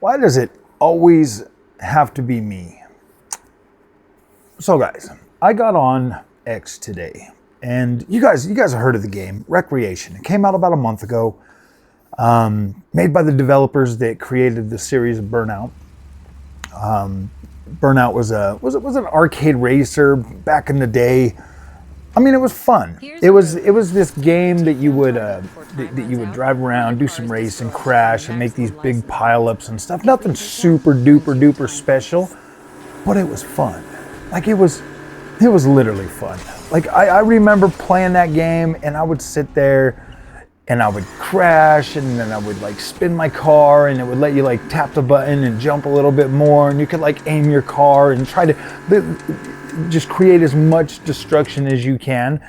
Why does it always have to be me? So guys, I got on X today, and you guys have heard of the game Recreation. It came out about a month ago, made by the developers that created the series Burnout. Burnout was an arcade racer back in the day. I mean, it was fun. It was this game that you would drive around, do some racing, crash, and make these big pileups and stuff. Nothing super duper special, but it was fun. Like it was literally fun. Like I remember playing that game, and I would sit there and I would crash, and then I would like spin my car, and it would let you like tap the button and jump a little bit more, and you could like aim your car and try to just create as much destruction as you can.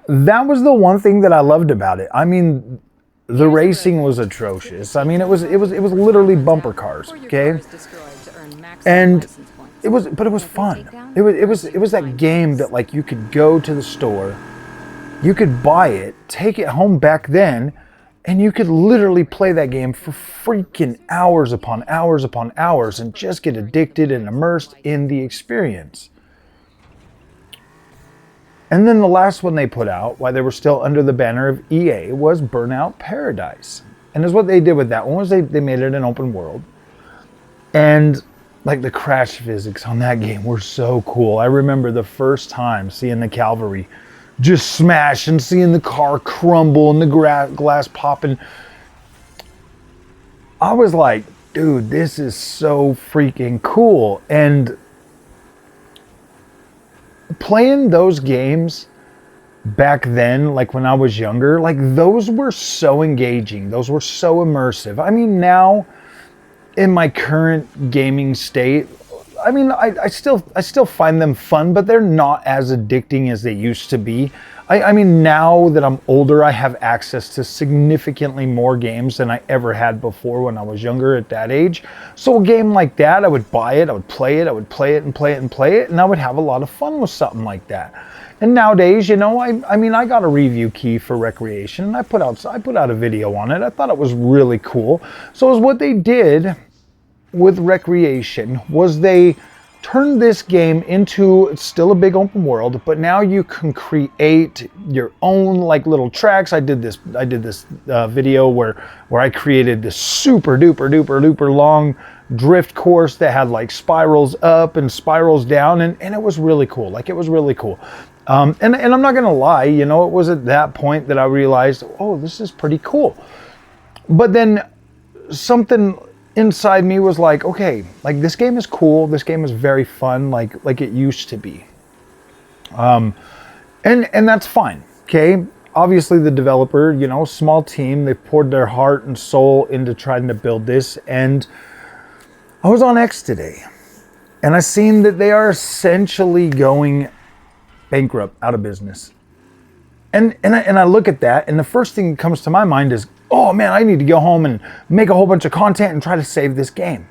That was the one thing that I loved about it. I mean, the racing was atrocious. I mean, it was literally bumper cars, okay? And it was fun. It was that game that like you could go to the store, you could buy it, take it home back then, and you could literally play that game for freaking hours upon hours upon hours and just get addicted and immersed in the experience. And then the last one they put out, while they were still under the banner of EA, was Burnout Paradise. And that's what they did with that one, was they made it an open world. And like the crash physics on that game were so cool. I remember the first time seeing the Cavalry just smash and seeing the car crumble and the glass popping. I was like, dude, this is so freaking cool. And playing those games back then, like when I was younger, like those were so engaging. Those were so immersive. I mean, now in my current gaming state, I mean, I still find them fun, but they're not as addicting as they used to be. I mean, now that I'm older, I have access to significantly more games than I ever had before when I was younger at that age. So a game like that, I would buy it, I would play it, I would play it and play it and play it, and I would have a lot of fun with something like that. And nowadays, you know, I mean, I got a review key for Recreation, and I put out a video on it. I thought it was really cool. So what they did with Recreation was they turned this game into, it's still a big open world, but now you can create your own like little tracks. I did this video where I created this super duper long drift course that had like spirals up and spirals down, and it was really cool. Like it was really cool. And I'm not gonna lie, you know, it was at that point that I realized, oh, this is pretty cool. But then something inside me was like, okay, like this game is cool, this game is very fun, like it used to be. And that's fine, okay? Obviously the developer, you know, small team, they poured their heart and soul into trying to build this. And I was on X today, and I seen that they are essentially going bankrupt, out of business. And I look at that, and the first thing that comes to my mind is, oh man, I need to go home and make a whole bunch of content and try to save this game.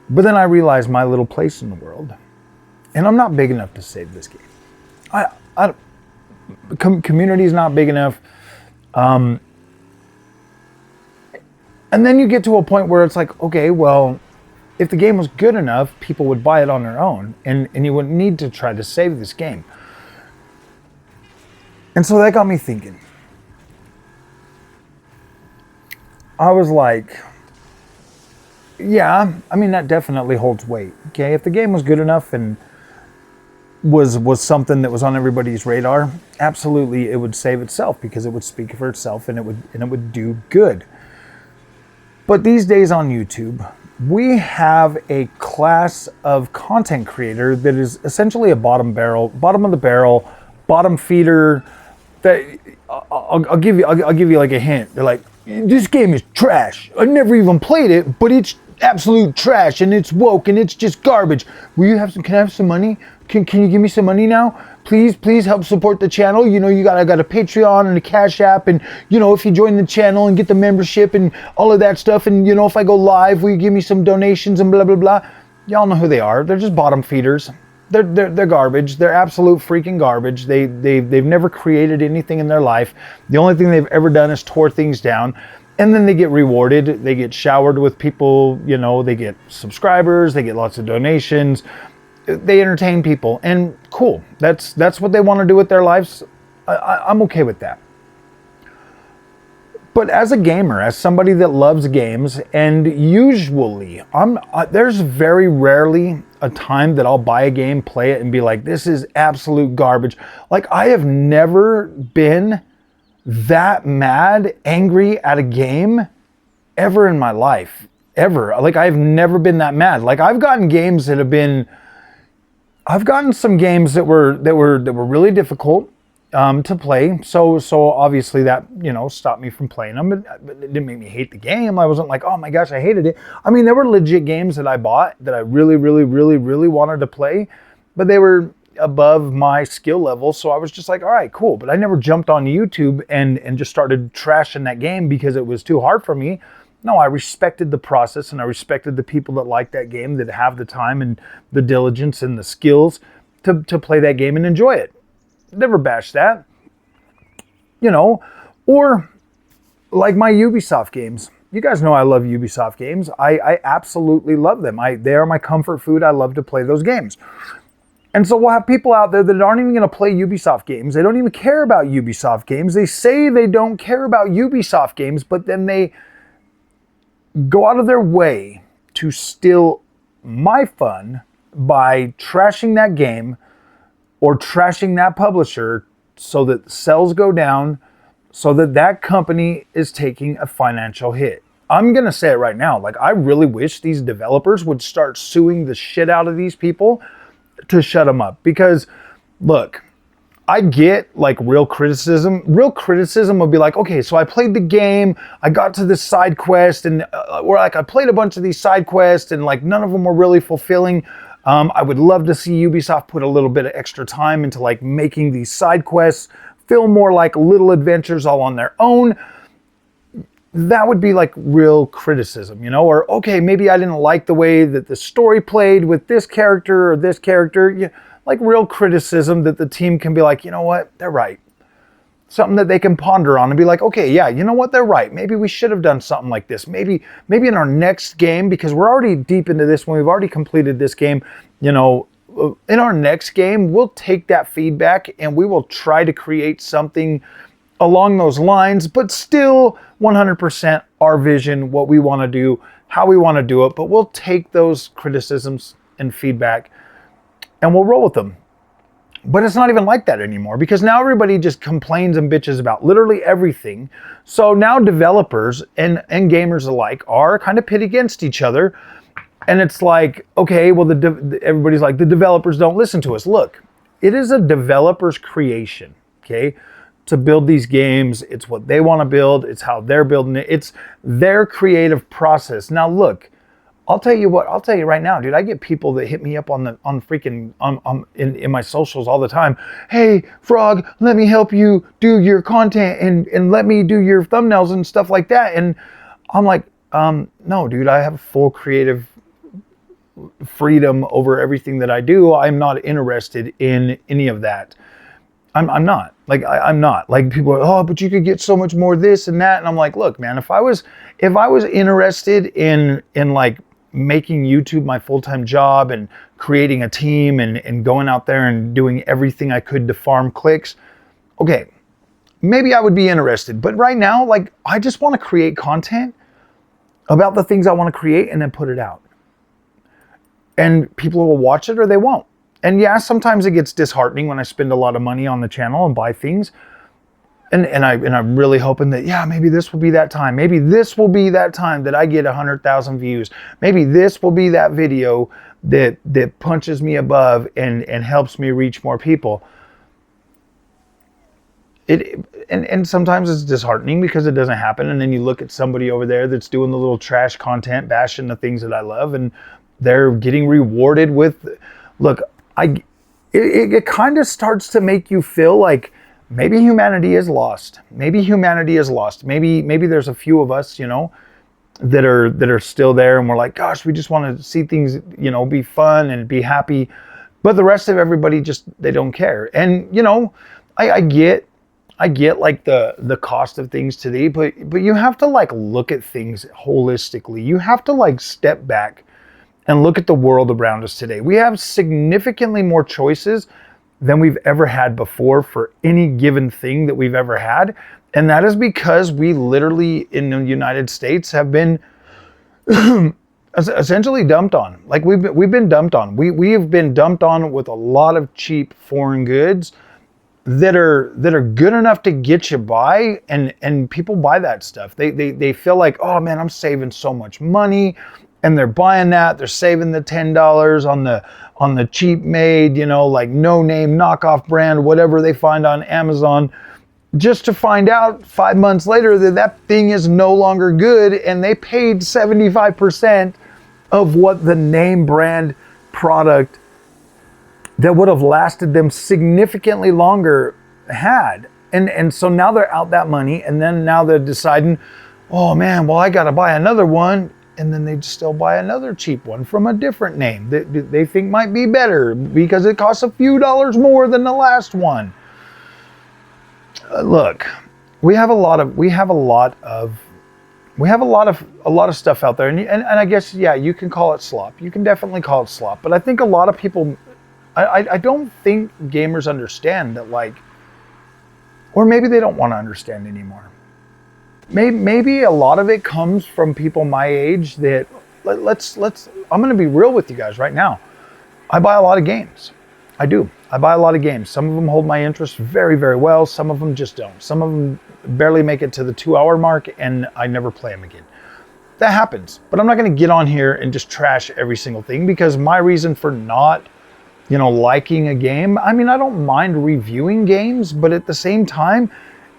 But then I realized my little place in the world, and I'm not big enough to save this game. Community is not big enough. And then you get to a point where it's like, okay, well, if the game was good enough, people would buy it on their own, and you wouldn't need to try to save this game. And so that got me thinking. I was like, yeah, I mean, that definitely holds weight. Okay, if the game was good enough and was something that was on everybody's radar, absolutely it would save itself, because it would speak for itself, and it would do good. But these days on YouTube, we have a class of content creator that is essentially a bottom of the barrel, bottom feeder. That I'll give you like a hint. They're like, this game is trash. I never even played it, but it's absolute trash, and it's woke, and it's just garbage. Can I have some money? Can you give me some money now? Please help support the channel. You know, I got a Patreon and a Cash App, and you know, if you join the channel and get the membership and all of that stuff, and you know, if I go live, will you give me some donations and blah blah blah. Y'all know who they are. They're just bottom feeders. They're garbage. They're absolute freaking garbage. They've never created anything in their life. The only thing they've ever done is tore things down. And then they get rewarded. They get showered with people, you know, they get subscribers, they get lots of donations. They entertain people, and cool. That's what they want to do with their lives. I'm okay with that. But as a gamer, as somebody that loves games, and usually there's very rarely a time that I'll buy a game, play it, and be like, this is absolute garbage. Like, I have never been that mad, angry at a game ever in my life. Ever. Like, I've never been that mad. Like, I've gotten games that have been... I've gotten some games that were really difficult to play. So obviously that, you know, stopped me from playing them. But it didn't make me hate the game. I wasn't like, oh my gosh, I hated it. I mean, there were legit games that I bought that I really wanted to play, but they were above my skill level. So I was just like, all right, cool. But I never jumped on YouTube and just started trashing that game because it was too hard for me. No, I respected the process, and I respected the people that like that game, that have the time and the diligence and the skills to play that game and enjoy it. Never bashed that. You know, or like my Ubisoft games. You guys know I love Ubisoft games. I absolutely love them. They are my comfort food. I love to play those games. And so we'll have people out there that aren't even going to play Ubisoft games. They don't even care about Ubisoft games. They say they don't care about Ubisoft games, but then they go out of their way to steal my fun by trashing that game or trashing that publisher so that sales go down, so that that company is taking a financial hit. I'm going to say it right now. Like, I really wish these developers would start suing the shit out of these people to shut them up. Because, look, I get like real criticism. Real criticism would be like, okay, so I played the game, I got to this side quest, and I played a bunch of these side quests, and like none of them were really fulfilling. I would love to see Ubisoft put a little bit of extra time into like making these side quests feel more like little adventures all on their own. That would be like real criticism, you know? Or, okay, maybe I didn't like the way that the story played with this character or this character. Yeah, like real criticism that the team can be like, you know what, they're right. Something that they can ponder on and be like, okay, yeah, you know what, they're right. Maybe we should have done something like this. Maybe in our next game, because we're already deep into this one, we've already completed this game, you know, in our next game, we'll take that feedback and we will try to create something along those lines, but still 100% our vision, what we want to do, how we want to do it. But we'll take those criticisms and feedback and we'll roll with them. But it's not even like that anymore, because now everybody just complains and bitches about literally everything. So now developers and gamers alike are kind of pit against each other. And it's like, okay, well, everybody's like, the developers don't listen to us. Look, it is a developer's creation, okay, to build these games. It's what they want to build. It's how they're building it. It's their creative process. Now, look, I'll tell you right now, dude, I get people that hit me up in my socials all the time. Hey, Frog, let me help you do your content and let me do your thumbnails and stuff like that. And I'm like, no, dude, I have full creative freedom over everything that I do. I'm not interested in any of that. I'm not. Like, I'm not. Like, people are, oh, but you could get so much more this and that. And I'm like, look, man, if I was interested in like making YouTube my full-time job and creating a team and going out there and doing everything I could to farm clicks, okay, maybe I would be interested. But right now, like, I just want to create content about the things I want to create and then put it out. And people will watch it or they won't. And yeah, sometimes it gets disheartening when I spend a lot of money on the channel and buy things. And I'm really hoping that, yeah, maybe this will be that time. Maybe this will be that time that I get 100,000 views. Maybe this will be that video that punches me above and helps me reach more people. And sometimes it's disheartening because it doesn't happen. And then you look at somebody over there that's doing the little trash content, bashing the things that I love, and they're getting rewarded with, look, it kind of starts to make you feel like, maybe humanity is lost. Maybe humanity is lost. Maybe there's a few of us, you know, that are still there, and we're like, gosh, we just want to see things, you know, be fun and be happy. But the rest of everybody just, they don't care. And, you know, I get I get like the cost of things today, but you have to like look at things holistically. You have to like step back and look at the world around us today. We have significantly more choices than we've ever had before for any given thing that we've ever had. And that is because we literally in the United States have been essentially dumped on. Like we've been dumped on. We have been dumped on with a lot of cheap foreign goods that are good enough to get you by, and people buy that stuff. They feel like, oh man, I'm saving so much money, and they're buying that. They're saving the $10 on the cheap made, you know, like no name knockoff brand, whatever they find on Amazon, just to find out 5 months later that that thing is no longer good, and they paid 75% of what the name brand product that would have lasted them significantly longer had. And so now they're out that money, and then now they're deciding, oh man, well I gotta buy another one, and then they still buy another cheap one from a different name that they think might be better because it costs a few dollars more than the last one. Look, we have a lot of stuff out there, and I guess, yeah, you can call it slop. You can definitely call it slop, but I think a lot of people, I don't think gamers understand that, like, or maybe they don't want to understand anymore. Maybe a lot of it comes from people my age that, I'm going to be real with you guys right now. I buy a lot of games. I do. I buy a lot of games. Some of them hold my interest very, very well. Some of them just don't. Some of them barely make it to the 2-hour mark, and I never play them again. That happens. But I'm not going to get on here and just trash every single thing, because my reason for not, liking a game, I mean, I don't mind reviewing games, but at the same time,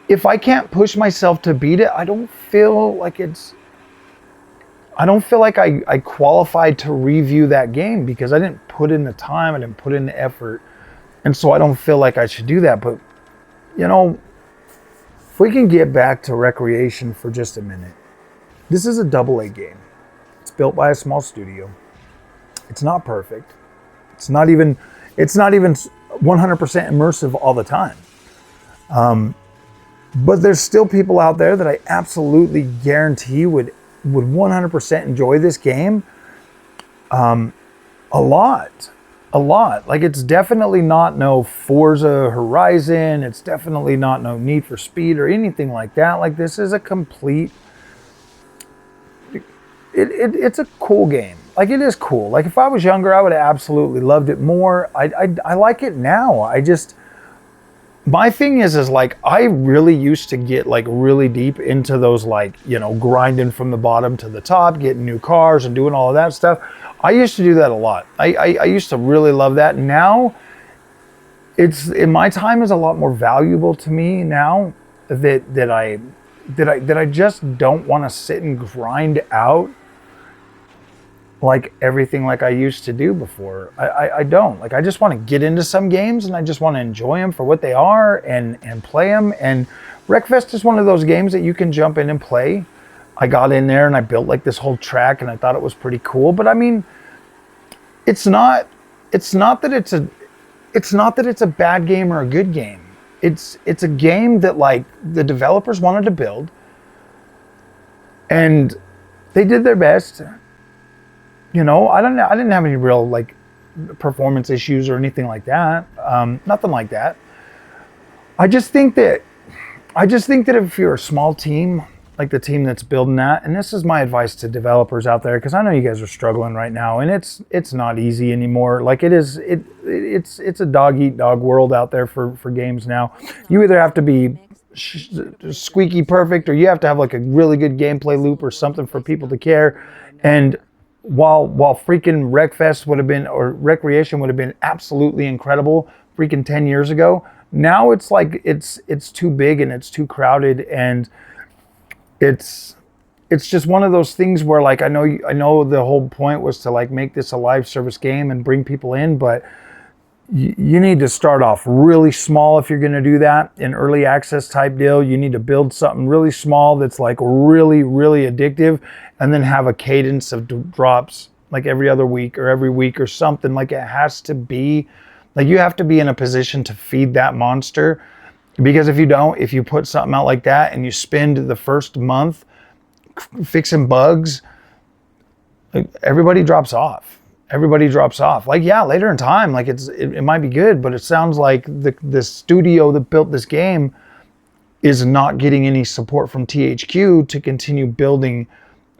if I can't push myself to beat it, I don't feel like I qualified to review that game, because I didn't put in the time, I didn't put in the effort, and so I don't feel like I should do that. But, if we can get back to Recreation for just a minute, this is a AA game. It's built by a small studio. It's not perfect. It's not even 100% immersive all the time. But there's still people out there that I absolutely guarantee would 100% enjoy this game. A lot. Like, it's definitely not no Forza Horizon. It's definitely not no Need for Speed or anything like that. Like, this is a complete, it's a cool game. Like, it is cool. Like, if I was younger, I would have absolutely loved it more. I like it now. My thing is like, I really used to get like really deep into those, like, grinding from the bottom to the top, getting new cars and doing all of that stuff. I used to do that a lot. I used to really love that. Now, my time is a lot more valuable to me now that I just don't want to sit and grind out like everything like I used to do before. I don't. Like, I just want to get into some games, and I just want to enjoy them for what they are and play them. And Wreckfest is one of those games that you can jump in and play. I got in there and I built like this whole track, and I thought it was pretty cool. But I mean, it's not that it's a bad game or a good game. It's a game that, like, the developers wanted to build, and they did their best. I didn't have any real, like, performance issues or anything like that. Nothing like that. I just think that if you're a small team, like the team that's building that, and this is my advice to developers out there, because I know you guys are struggling right now, and it's not easy anymore. Like, it's a dog eat dog world out there for games now. You either have to be squeaky perfect, or you have to have like a really good gameplay loop or something for people to care. And while freaking Wreckfest would have been, or Recreation would have been absolutely incredible freaking 10 years ago, now it's like it's too big and it's too crowded, and it's just one of those things where, like, I know the whole point was to, like, make this a live service game and bring people in, but you need to start off really small if you're going to do that. An early access type deal, you need to build something really small that's like really, really addictive, and then have a cadence of drops like every other week or every week or something. Like, it has to be, like, you have to be in a position to feed that monster. Because if you don't, if you put something out like that and you spend the first month fixing bugs, everybody drops off. Everybody drops off. Like, yeah, later in time, like it might be good, but it sounds like the studio that built this game is not getting any support from THQ to continue building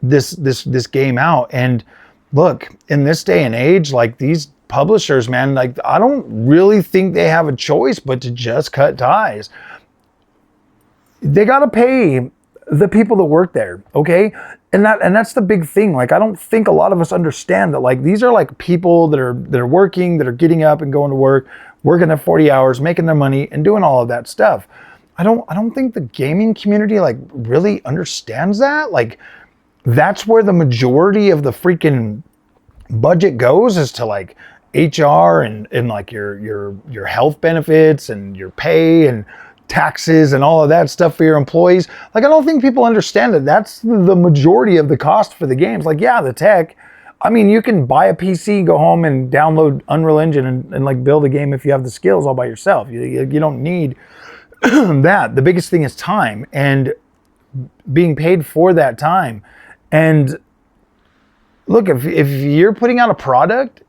this game out. And look, in this day and age, like these publishers, man, like I don't really think they have a choice but to just cut ties. They got to pay the people that work there, okay? And that's the big thing. Like, I don't think a lot of us understand that, like, these are like people that are working, that are getting up and going to work, working their 40 hours, making their money and doing all of that stuff. I don't think the gaming community like really understands that. Like, that's where the majority of the freaking budget goes, is to like HR and like your health benefits and your pay and taxes and all of that stuff for your employees. Like, I don't think people understand that that's the majority of the cost for the games. Like, yeah, the tech, I mean, you can buy a PC, go home and download Unreal Engine and like build a game if you have the skills all by yourself. You don't need that. The biggest thing is time and being paid for that time. And look, if you're putting out a product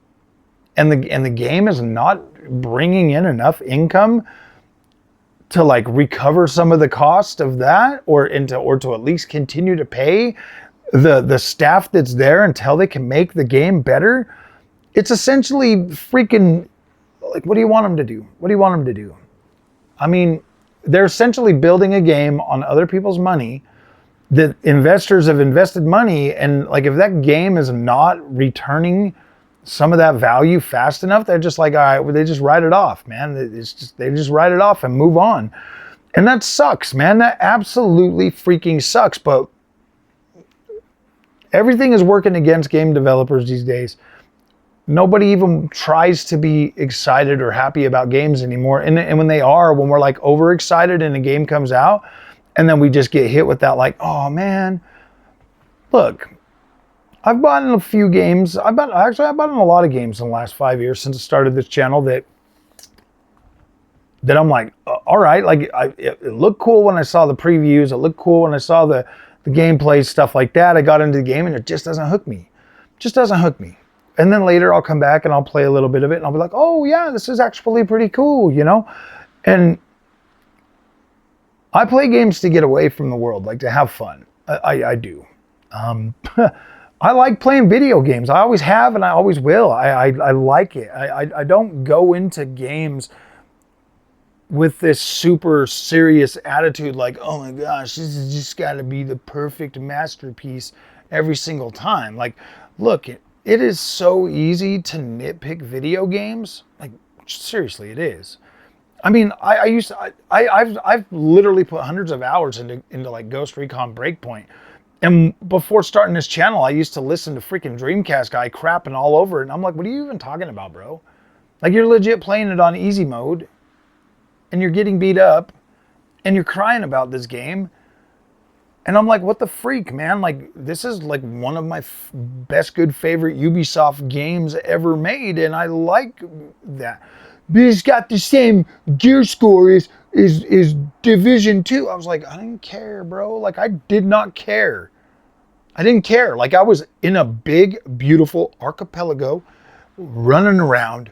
and the game is not bringing in enough income to like recover some of the cost of that, or to at least continue to pay the staff that's there until they can make the game better, it's essentially freaking like, what do you want them to do? What do you want them to do? I mean, they're essentially building a game on other people's money that investors have invested money, and like if that game is not returning some of that value fast enough, they're just like, all right, well, they just write it off, man. They just write it off and move on. And that sucks, man. That absolutely freaking sucks. But everything is working against game developers these days. Nobody even tries to be excited or happy about games anymore. And when they are, when we're like overexcited and a game comes out, and then we just get hit with that like, oh man, look, I've bought in a few games. I've bought in a lot of games in the last 5 years since I started this channel that I'm like, all right, like it looked cool when I saw the previews. It looked cool when I saw the gameplay, stuff like that. I got into the game and it just doesn't hook me. Just doesn't hook me. And then later I'll come back and I'll play a little bit of it and I'll be like, oh yeah, this is actually pretty cool, you know? And I play games to get away from the world, like to have fun. I do. I like playing video games. I always have and I always will. I like it. I don't go into games with this super serious attitude like, oh my gosh, this has just got to be the perfect masterpiece every single time. Like, look, it is so easy to nitpick video games. Like, seriously, it is. I mean, I've literally put hundreds of hours into like Ghost Recon Breakpoint. And before starting this channel, I used to listen to freaking Dreamcast guy crapping all over it. And I'm like, what are you even talking about, bro? Like, you're legit playing it on easy mode and you're getting beat up and you're crying about this game. And I'm like, what the freak, man? Like, this is like one of my best good favorite Ubisoft games ever made. And I like that. But it's got the same gear score as Division 2. I was like, I didn't care, bro. Like, I did not care. I didn't care. Like, I was in a big, beautiful archipelago, running around,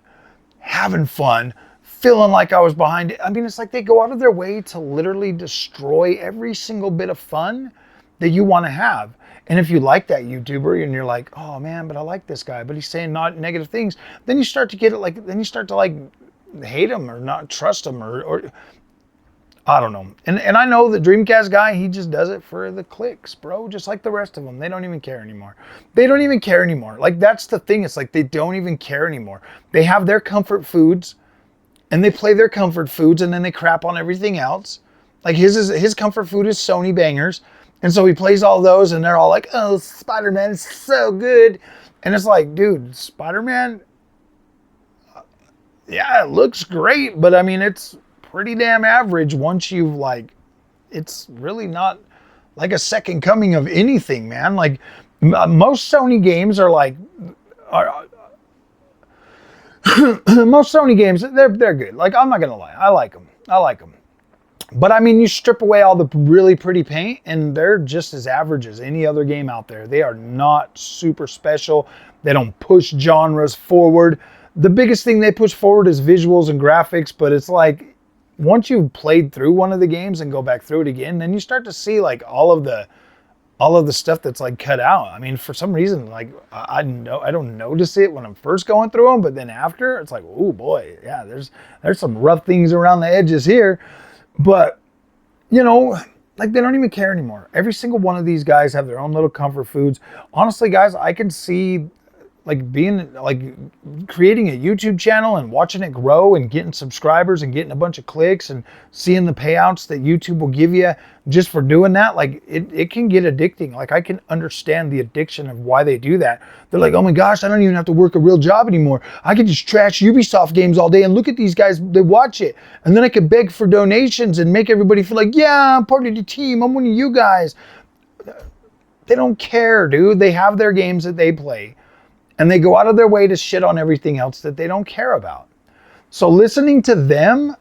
having fun, feeling like I was behind it. I mean, it's like they go out of their way to literally destroy every single bit of fun that you want to have. And if you like that YouTuber and you're like, oh man, but I like this guy, but he's saying not negative things, then you start to get it like, then you start to like hate him or not trust him or I don't know. And I know the Dreamcast guy, he just does it for the clicks, bro. Just like the rest of them. They don't even care anymore. They don't even care anymore. Like, that's the thing. It's like they don't even care anymore. They have their comfort foods and they play their comfort foods and then they crap on everything else. Like, his comfort food is Sony bangers. And so he plays all those and they're all like, oh, Spider-Man is so good. And it's like, dude, Spider-Man, yeah, it looks great, but I mean, it's pretty damn average once you've like, it's really not like a second coming of anything, man. Like, most Sony games are like, most Sony games, they're good. Like, I'm not gonna lie, I like them. But I mean, you strip away all the really pretty paint and they're just as average as any other game out there. They are not super special. They don't push genres forward. The biggest thing they push forward is visuals and graphics, but it's like once you've played through one of the games and go back through it again, then you start to see like all of the stuff that's like cut out. I mean, for some reason, like I don't notice it when I'm first going through them, but then after it's like, oh boy, yeah, there's some rough things around the edges here. But, you know, like they don't even care anymore. Every single one of these guys have their own little comfort foods. Honestly, guys, I can see like being like creating a YouTube channel and watching it grow and getting subscribers and getting a bunch of clicks and seeing the payouts that YouTube will give you just for doing that. Like it can get addicting. Like I can understand the addiction of why they do that. They're like, oh my gosh, I don't even have to work a real job anymore. I can just trash Ubisoft games all day and look at these guys, they watch it. And then I can beg for donations and make everybody feel like, yeah, I'm part of the team. I'm one of you guys. They don't care, dude. They have their games that they play. And they go out of their way to shit on everything else that they don't care about. So listening to them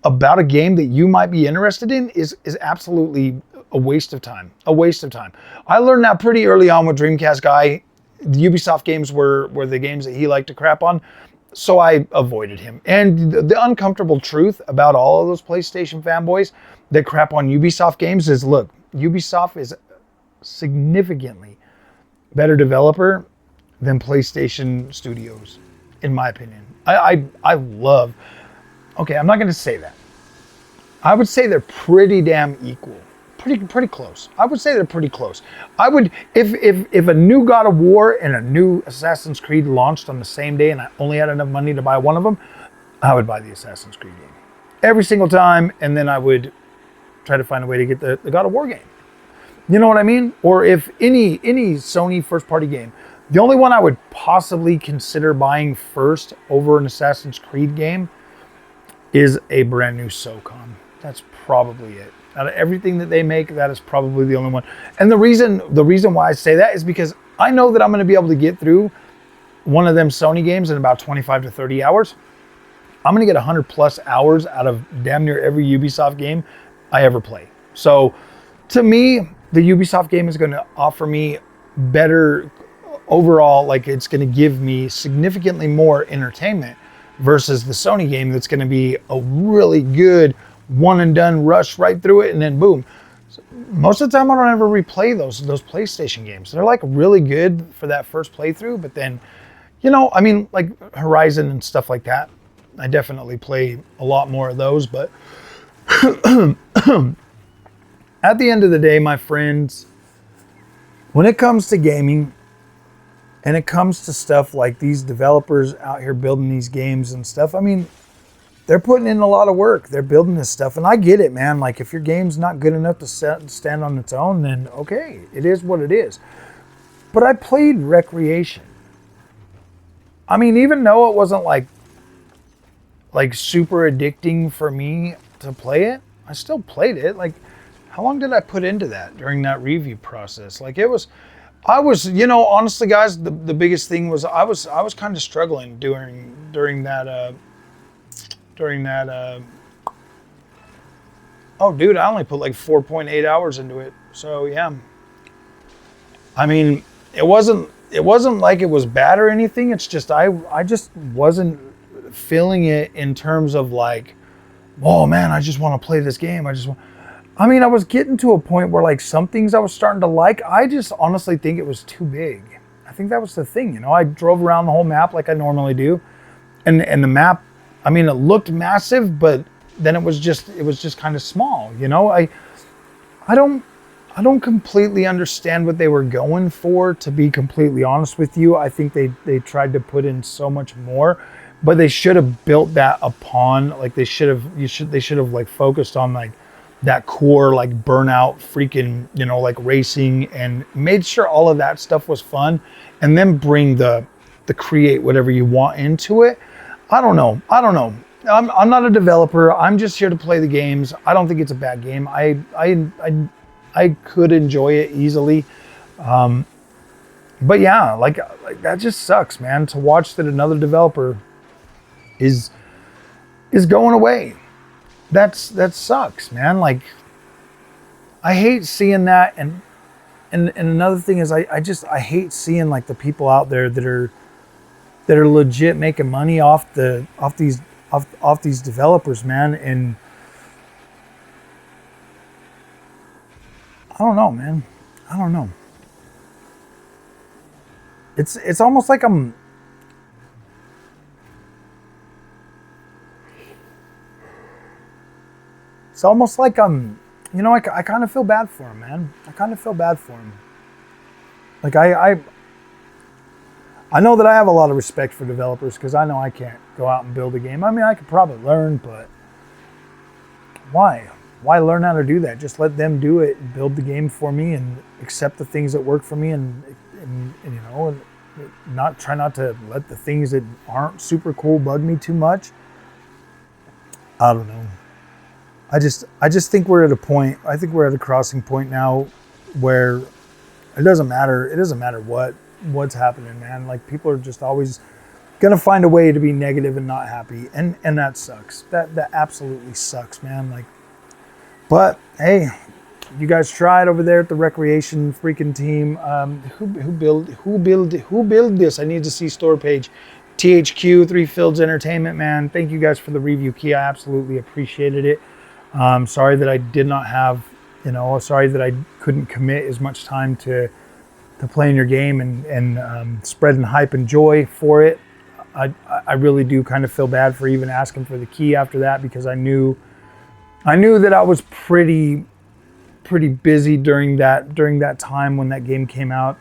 about a game that you might be interested in is absolutely a waste of time. A waste of time. I learned that pretty early on with Dreamcast Guy. The Ubisoft games were the games that he liked to crap on. So I avoided him. And the uncomfortable truth about all of those PlayStation fanboys that crap on Ubisoft games is, look, Ubisoft is significantly better developer than PlayStation Studios, in my opinion. I love, okay, I'm not gonna say that. I would say they're pretty damn equal. Pretty close. I would say they're pretty close. I would, if a new God of War and a new Assassin's Creed launched on the same day and I only had enough money to buy one of them, I would buy the Assassin's Creed game. Every single time, and then I would try to find a way to get the God of War game. You know what I mean? Or if any Sony first party game, the only one I would possibly consider buying first over an Assassin's Creed game is a brand new SOCOM. That's probably it. Out of everything that they make, that is probably the only one. And the reason why I say that is because I know that I'm going to be able to get through one of them Sony games in about 25 to 30 hours. I'm going to get 100 plus hours out of damn near every Ubisoft game I ever play. So to me, the Ubisoft game is going to offer me better overall, like it's going to give me significantly more entertainment versus the Sony game that's going to be a really good one and done rush right through it and then boom. So most of the time I don't ever replay those PlayStation games. They're like really good for that first playthrough, but then, you know, I mean, like Horizon and stuff like that, I definitely play a lot more of those, but at the end of the day, my friends, when it comes to gaming, and it comes to stuff like these developers out here building these games and stuff, I mean, they're putting in a lot of work. They're building this stuff. And I get it, man. Like, if your game's not good enough to stand on its own, then okay, it is what it is. But I played Recreation. I mean, even though it wasn't like super addicting for me to play it, I still played it. Like, how long did I put into that during that review process? Like, I was, you know, honestly, guys, the biggest thing was I was kind of struggling during that. Oh, dude, I only put like 4.8 hours into it. So yeah, I mean, it wasn't like it was bad or anything. It's just I just wasn't feeling it in terms of like, oh man, I just want to play this game. I mean, I was getting to a point where like some things I was starting to like, I just honestly think it was too big. I think that was the thing, you know. I drove around the whole map like I normally do. And the map, I mean, it looked massive, but then it was just kind of small, you know. I don't completely understand what they were going for, to be completely honest with you. I think they tried to put in so much more, but they should have built that upon, like they should have like focused on like that core, like Burnout freaking, you know, like racing, and made sure all of that stuff was fun, and then bring the create whatever you want into it. I don't know. I'm not a developer. I'm just here to play the games. I don't think it's a bad game. I could enjoy it easily. But yeah, like that just sucks, man, to watch that another developer is going away. that sucks, man. Like, I hate seeing that. And another thing is I hate seeing like the people out there that are legit making money off these developers, man. And I don't know, man. I don't know. It's almost like I'm. It's almost like I'm. You know, I kind of feel bad for him, man. I kind of feel bad for him. Like I know that I have a lot of respect for developers because I know I can't go out and build a game. I mean, I could probably learn, but why? Why learn how to do that? Just let them do it and build the game for me and accept the things that work for me and you know, and try not to let the things that aren't super cool bug me too much. I don't know. I just think we're at a point. I think we're at a crossing point now where it doesn't matter. It doesn't matter what's happening, man. Like, people are just always gonna find a way to be negative and not happy, and that sucks. That absolutely sucks, man. Like, but hey, you guys tried over there at the recreation freaking team. Who build this? I need to see store page. THQ 3 Fields Entertainment, man. Thank you guys for the review key. I absolutely appreciated it. Sorry that I did not have, you know, sorry that I couldn't commit as much time to playing your game and spreading hype and joy for it. I really do kind of feel bad for even asking for the key after that, because I knew that I was pretty busy during that time when that game came out.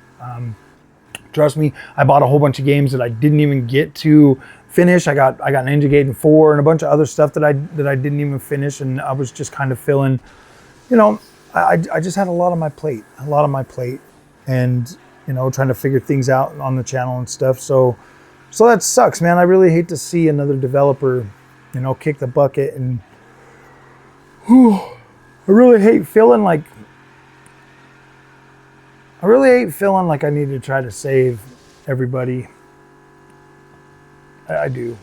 Trust me, I bought a whole bunch of games that I didn't even get to finish. I got Ninja Gaiden 4 and a bunch of other stuff that I didn't even finish, and I was just kind of feeling, you know, I just had a lot on my plate, and you know, trying to figure things out on the channel and stuff. So that sucks, man. I really hate to see another developer, you know, kick the bucket, and I really hate feeling like I need to try to save everybody. I do.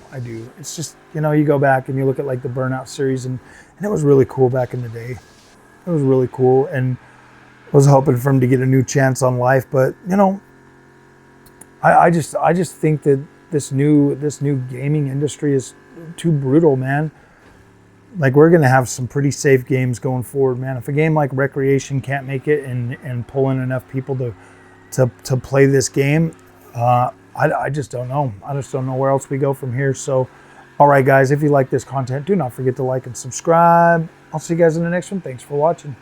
It's just, you know, you go back and you look at like the Burnout series, and it was really cool back in the day. It was really cool, and I was hoping for him to get a new chance on life. But, you know, I just think that this new gaming industry is too brutal, man. Like, we're gonna have some pretty safe games going forward, man. If a game like Recreation can't make it and pull in enough people to play this game, I just don't know. I just don't know where else we go from here. So, all right, guys, if you like this content, do not forget to like and subscribe. I'll see you guys in the next one. Thanks for watching.